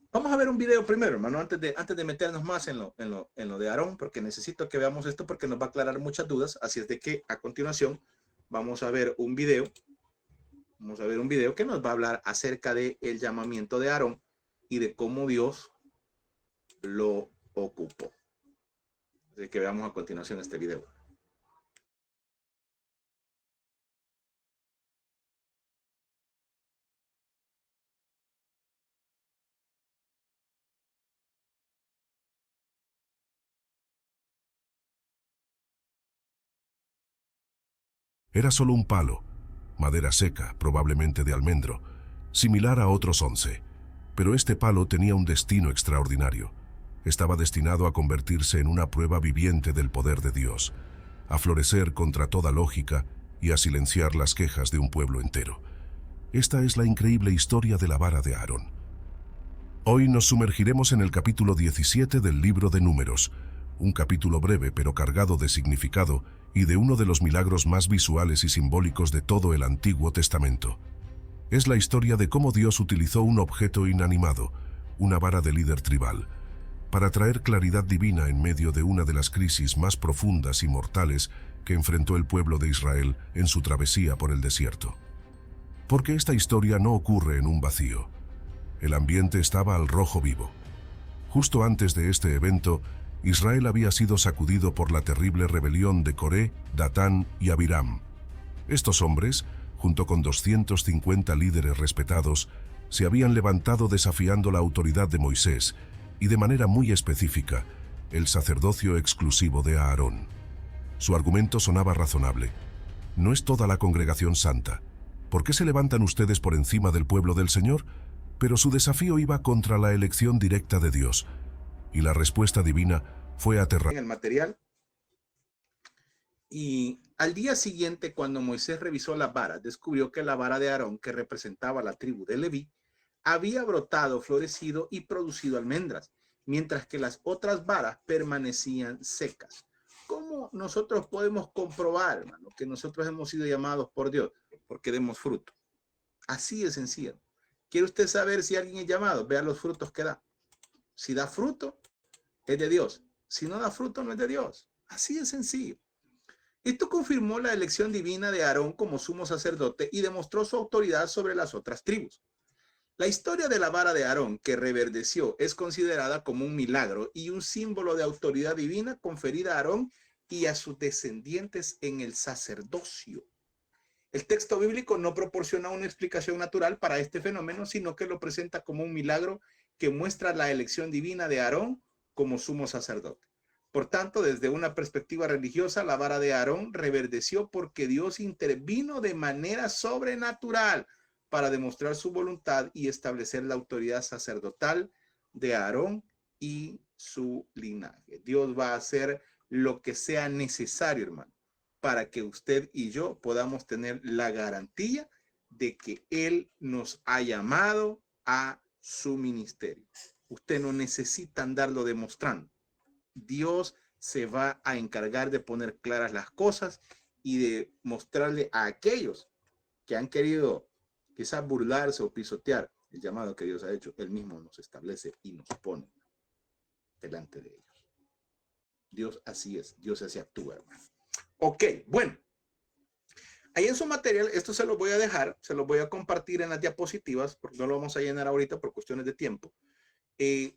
Vamos a ver un video primero, hermano, antes de meternos más en lo de Aarón, porque necesito que veamos esto porque nos va a aclarar muchas dudas. Así es de que a continuación vamos a ver un video. Vamos a ver un video que nos va a hablar acerca del llamamiento de Aarón y de cómo Dios lo ocupó. Así que veamos a continuación este video. Era solo un palo, madera seca, probablemente de almendro, similar a otros 11. Pero este palo tenía un destino extraordinario. Estaba destinado a convertirse en una prueba viviente del poder de Dios, a florecer contra toda lógica y a silenciar las quejas de un pueblo entero. Esta es la increíble historia de la vara de Aarón. Hoy nos sumergiremos en el capítulo 17 del libro de Números, un capítulo breve pero cargado de significado y de uno de los milagros más visuales y simbólicos de todo el Antiguo Testamento. Es la historia de cómo Dios utilizó un objeto inanimado, una vara de líder tribal, para traer claridad divina en medio de una de las crisis más profundas y mortales que enfrentó el pueblo de Israel en su travesía por el desierto. Porque esta historia no ocurre en un vacío. El ambiente estaba al rojo vivo. Justo antes de este evento, Israel había sido sacudido por la terrible rebelión de Coré, Datán y Abiram. Estos hombres, junto con 250 líderes respetados, se habían levantado desafiando la autoridad de Moisés y, de manera muy específica, el sacerdocio exclusivo de Aarón. Su argumento sonaba razonable. ¿No es toda la congregación santa? ¿Por qué se levantan ustedes por encima del pueblo del Señor? Pero su desafío iba contra la elección directa de Dios, y la respuesta divina fue aterradora. En el material. Y al día siguiente, cuando Moisés revisó la vara, descubrió que la vara de Aarón, que representaba la tribu de Leví, había brotado, florecido y producido almendras, mientras que las otras varas permanecían secas. ¿Cómo nosotros podemos comprobar, hermano, que nosotros hemos sido llamados por Dios? Porque demos fruto. Así de sencillo. ¿Quiere usted saber si alguien es llamado? Vea los frutos que da. Si da fruto, es de Dios. Si no da fruto, no es de Dios. Así de sencillo. Esto confirmó la elección divina de Aarón como sumo sacerdote y demostró su autoridad sobre las otras tribus. La historia de la vara de Aarón que reverdeció es considerada como un milagro y un símbolo de autoridad divina conferida a Aarón y a sus descendientes en el sacerdocio. El texto bíblico no proporciona una explicación natural para este fenómeno, sino que lo presenta como un milagro que muestra la elección divina de Aarón como sumo sacerdote. Por tanto, desde una perspectiva religiosa, la vara de Aarón reverdeció porque Dios intervino de manera sobrenatural para demostrar su voluntad y establecer la autoridad sacerdotal de Aarón y su linaje. Dios va a hacer lo que sea necesario, hermano, para que usted y yo podamos tener la garantía de que Él nos ha llamado a su ministerio. Usted no necesita andarlo demostrando. Dios se va a encargar de poner claras las cosas y de mostrarle a aquellos que han querido quizás burlarse o pisotear el llamado que Dios ha hecho. Él mismo nos establece y nos pone delante de ellos. Dios así es, Dios así actúa, hermano. Ok, bueno. Ahí en su material, esto se lo voy a dejar, se lo voy a compartir en las diapositivas, porque no lo vamos a llenar ahorita por cuestiones de tiempo.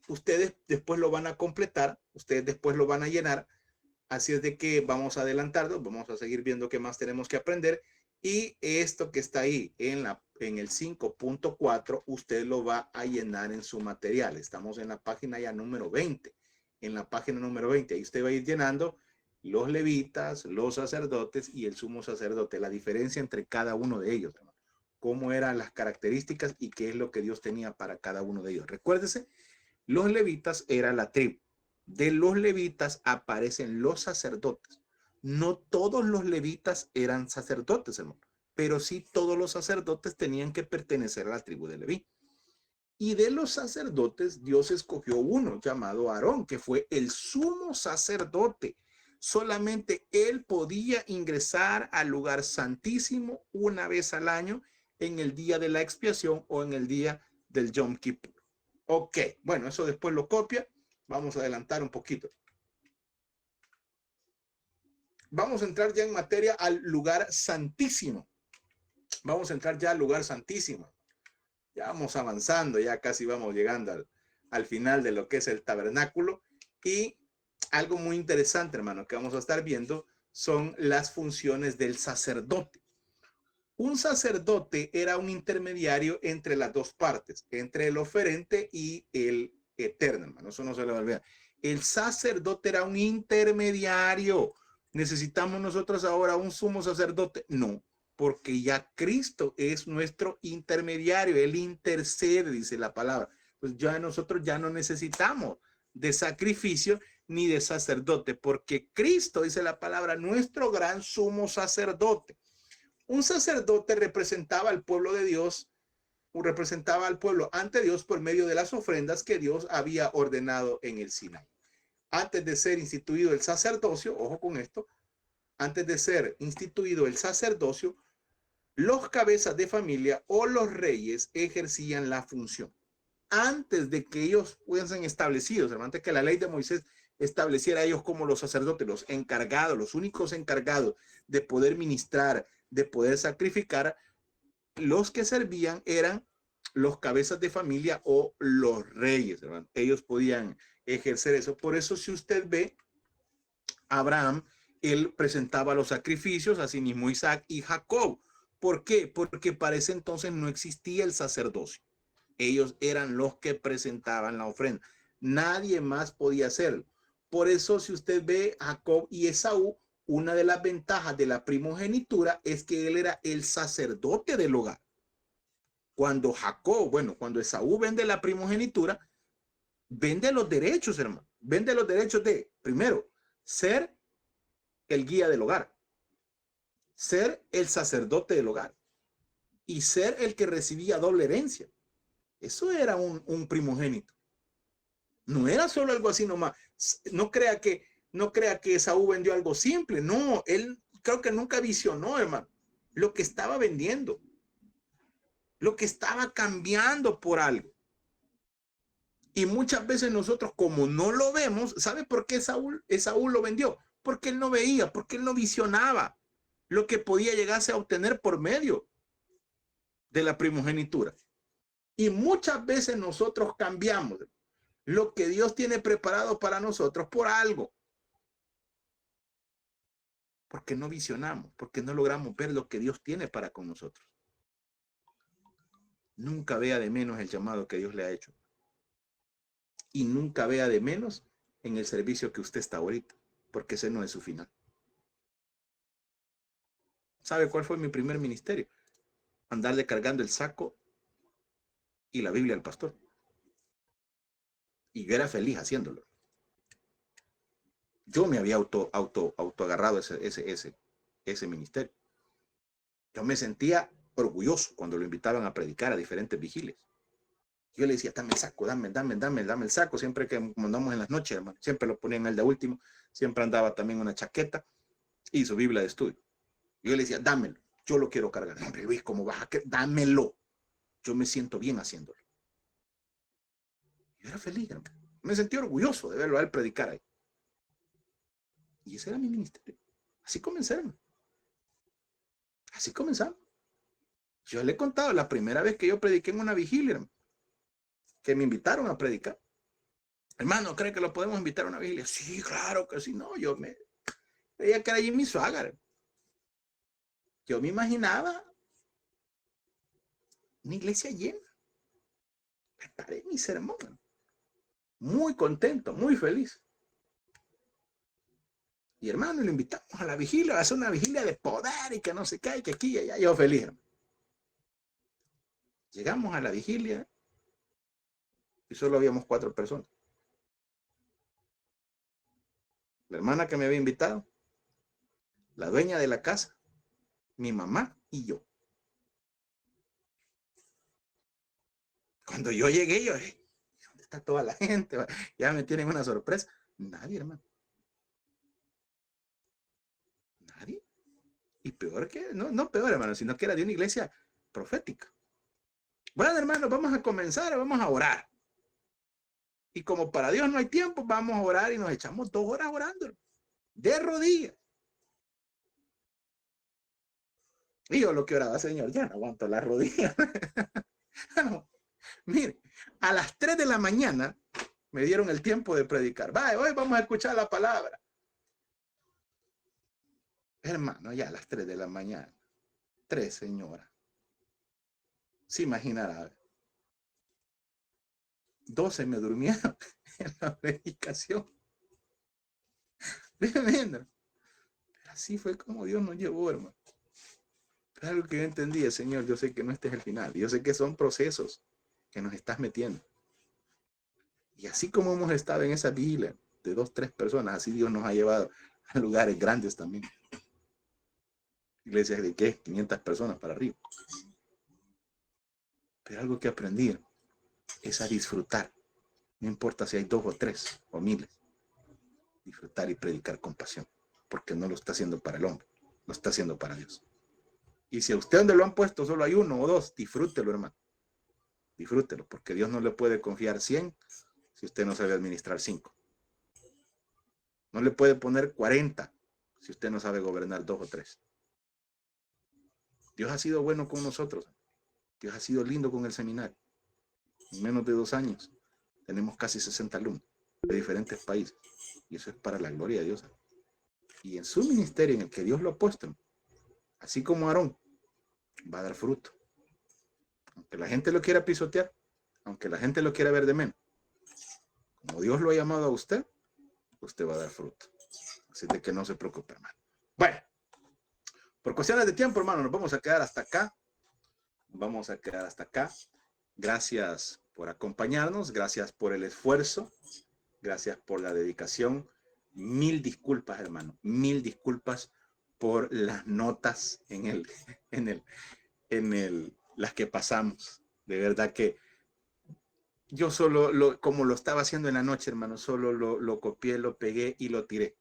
Ustedes después lo van a completar, ustedes después lo van a llenar, así es de que vamos a adelantarnos, vamos a seguir viendo qué más tenemos que aprender, y esto que está ahí en el 5.4, usted lo va a llenar en su material. Estamos en la página ya número 20, en la página número 20, ahí usted va a ir llenando los levitas, los sacerdotes y el sumo sacerdote, la diferencia entre cada uno de ellos, hermano, cómo eran las características y qué es lo que Dios tenía para cada uno de ellos. Recuérdese, los levitas era la tribu. De los levitas aparecen los sacerdotes. No todos los levitas eran sacerdotes, hermano, pero sí todos los sacerdotes tenían que pertenecer a la tribu de Leví. Y de los sacerdotes, Dios escogió uno llamado Aarón, que fue el sumo sacerdote. Solamente él podía ingresar al lugar santísimo una vez al año en el día de la expiación o en el día del Yom Kippur. Ok, bueno, eso después lo copia. Vamos a adelantar un poquito. Vamos a entrar ya en materia al lugar santísimo. Vamos a entrar ya al lugar santísimo. Ya vamos avanzando, ya casi vamos llegando al final de lo que es el tabernáculo. Y algo muy interesante, hermano, que vamos a estar viendo son las funciones del sacerdote. Un sacerdote era un intermediario entre las dos partes, entre el oferente y el eterno, hermano. Eso no se le va a olvidar. El sacerdote era un intermediario. ¿Necesitamos nosotros ahora un sumo sacerdote? No, porque ya Cristo es nuestro intermediario, Él intercede, dice la palabra. Pues ya nosotros ya no necesitamos de sacrificio ni de sacerdote, porque Cristo, dice la palabra, nuestro gran sumo sacerdote. Un sacerdote representaba al pueblo de Dios, representaba al pueblo ante Dios por medio de las ofrendas que Dios había ordenado en el Sinaí. Antes de ser instituido el sacerdocio, ojo con esto, antes de ser instituido el sacerdocio, los cabezas de familia o los reyes ejercían la función. Antes de que ellos fuesen establecidos, antes que la ley de Moisés estableciera a ellos como los sacerdotes, los encargados, los únicos encargados de poder ministrar, de poder sacrificar, los que servían eran los cabezas de familia o los reyes, hermano. Ellos podían ejercer eso. Por eso, si usted ve, Abraham, él presentaba los sacrificios, así mismo Isaac y Jacob. ¿Por qué? Porque para ese entonces no existía el sacerdocio. Ellos eran los que presentaban la ofrenda. Nadie más podía hacerlo. Por eso, si usted ve Jacob y Esaú, una de las ventajas de la primogenitura es que él era el sacerdote del hogar. Cuando Jacob, bueno, cuando Esaú vende la primogenitura, vende los derechos, hermano. Vende los derechos de, primero, ser el guía del hogar, ser el sacerdote del hogar y ser el que recibía doble herencia. Eso era un primogénito. No era solo algo así nomás. No crea que Esaú vendió algo simple. No, él creo que nunca visionó, hermano, lo que estaba vendiendo, lo que estaba cambiando por algo. Y muchas veces nosotros, como no lo vemos, ¿sabe por qué Esaú lo vendió? Porque él no veía, porque él no visionaba lo que podía llegarse a obtener por medio de la primogenitura. Y muchas veces nosotros cambiamos lo que Dios tiene preparado para nosotros por algo. Porque no visionamos, porque no logramos ver lo que Dios tiene para con nosotros. Nunca vea de menos el llamado que Dios le ha hecho. Y nunca vea de menos en el servicio que usted está ahorita, porque ese no es su final. ¿Sabe cuál fue mi primer ministerio? Andarle cargando el saco y la Biblia al pastor. Y yo era feliz haciéndolo. Yo me había auto agarrado ese ministerio. Yo me sentía orgulloso cuando lo invitaban a predicar a diferentes vigilias. Yo le decía, dame el saco, dame el saco. Siempre que andamos en las noches, hermano, siempre lo ponían el de último. Siempre andaba también una chaqueta y su Biblia de estudio. Yo le decía, dámelo, yo lo quiero cargar. Hombre, Luis, ¿cómo vas a querer? Dámelo. Yo me siento bien haciéndolo. Yo era feliz, hermano. Me sentí orgulloso de verlo a él predicar ahí. Y ese era mi ministerio. Así comencé, hermano. Así comenzamos. Yo le he contado la primera vez que yo prediqué en una vigilia, hermano, que me invitaron a predicar. Hermano, ¿cree que lo podemos invitar a una vigilia? Sí, claro que sí. No, yo me creía que era Jimmy Swaggart. Yo me imaginaba una iglesia llena. Preparé mi sermón. Muy contento, muy feliz. Y hermano, lo invitamos a la vigilia, a hacer una vigilia de poder y que no se cae, que aquí y allá. Yo feliz, hermano. Llegamos a la vigilia y solo habíamos 4 personas. La hermana que me había invitado, la dueña de la casa, mi mamá y yo. Cuando yo llegué, yo, ¿dónde está toda la gente? Ya me tienen una sorpresa. Nadie, hermano. Nadie. Y peor que, no peor, hermano, sino que era de una iglesia profética. Bueno, hermano, vamos a comenzar, vamos a orar. Y como para Dios no hay tiempo, vamos a orar y nos echamos 2 horas orando, de rodillas. Y yo lo que oraba, Señor, ya no aguanto las rodillas. No, mire, a las 3 de la mañana me dieron el tiempo de predicar. Vaya, hoy vamos a escuchar la palabra. Hermano, ya a las 3 de la mañana. 3, señora. Se imaginará. 12 me durmieron en la predicación. Tremendo. Así fue como Dios nos llevó, hermano. Es algo que yo entendí, Señor, yo sé que no este es el final. Yo sé que son procesos que nos estás metiendo. Y así como hemos estado en esa vigilia de 2, 3 personas, así Dios nos ha llevado a lugares grandes también. Iglesias de ¿qué? 500 personas para arriba. Pero algo que aprendí es a disfrutar. No importa si hay 2 o 3 o miles. Disfrutar y predicar con pasión. Porque no lo está haciendo para el hombre. Lo está haciendo para Dios. Y si a usted donde lo han puesto solo hay 1 o 2, disfrútelo, hermano. Disfrútelo. Porque Dios no le puede confiar 100 si usted no sabe administrar 5. No le puede poner 40 si usted no sabe gobernar 2 o 3. Dios ha sido bueno con nosotros. Dios ha sido lindo con el seminario. En menos de 2 años tenemos casi 60 alumnos de diferentes países. Y eso es para la gloria de Dios. Y en su ministerio, en el que Dios lo ha puesto, así como Aarón, va a dar fruto. Aunque la gente lo quiera pisotear, aunque la gente lo quiera ver de menos, como Dios lo ha llamado a usted, usted va a dar fruto. Así de que no se preocupe, hermano. Bueno, por cuestiones de tiempo, hermano, nos vamos a quedar hasta acá. Vamos a quedar hasta acá. Gracias por acompañarnos, gracias por el esfuerzo, gracias por la dedicación. 1000 disculpas, hermano, 1000 disculpas por las notas las que pasamos. De verdad que yo solo, como lo estaba haciendo en la noche, hermano, solo lo copié, lo pegué y lo tiré.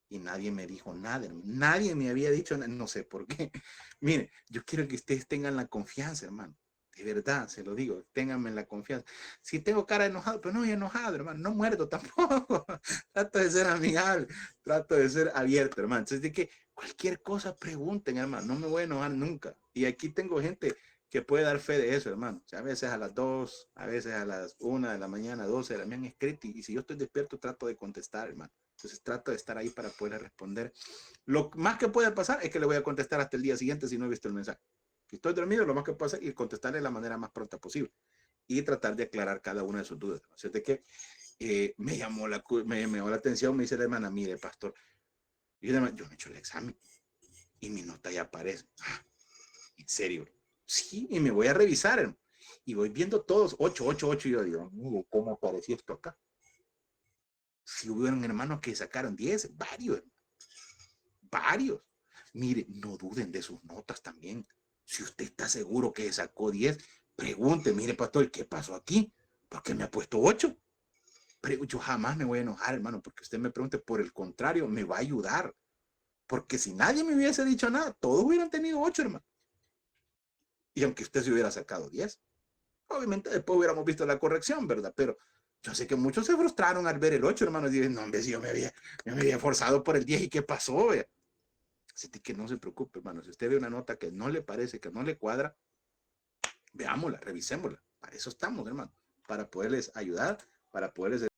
Y nadie me dijo nada, nadie me había dicho nada, no sé por qué. Mire, yo quiero que ustedes tengan la confianza, hermano. De verdad, se lo digo, ténganme la confianza. Si tengo cara de enojado, pero no voy enojado, hermano, no muerdo tampoco. Trato de ser amigable, trato de ser abierto, hermano. Entonces, de que cualquier cosa pregunten, hermano, no me voy a enojar nunca. Y aquí tengo gente que puede dar fe de eso, hermano. O sea, a veces a las 2, a veces a las 1 de la mañana, 12 de la mañana, me han escrito y si yo estoy despierto, trato de contestar, hermano. Entonces trato de estar ahí para poder responder. Lo más que puede pasar es que le voy a contestar hasta el día siguiente si no he visto el mensaje. Si estoy dormido, lo más que puedo hacer es contestarle de la manera más pronta posible y tratar de aclarar cada una de sus dudas. Así de que me llamó la atención, me dice la hermana, mire, pastor, yo me he hecho el examen y mi nota ya aparece. Ah, ¿en serio? Sí, y me voy a revisar, hermano. Y voy viendo todos, 8, 8, 8, y yo digo, mire, ¿cómo apareció esto acá? Si hubieron hermanos que sacaron 10, varios. Mire, no duden de sus notas también. Si usted está seguro que sacó 10, pregunte, mire, pastor, ¿qué pasó aquí? ¿Por qué me ha puesto 8? Pero yo jamás me voy a enojar, hermano, porque usted me pregunte, por el contrario, me va a ayudar. Porque si nadie me hubiese dicho nada, todos hubieran tenido 8, hermano. Y aunque usted se hubiera sacado 10, obviamente después hubiéramos visto la corrección, ¿verdad? Pero yo sé que muchos se frustraron al ver el 8, hermano, y dicen, no, hombre, si yo me había forzado por el 10, ¿y qué pasó? Vea? Así que no se preocupe, hermano. Si usted ve una nota que no le parece, que no le cuadra, veámosla, revisémosla. Para eso estamos, hermano. Para poderles ayudar, para poderles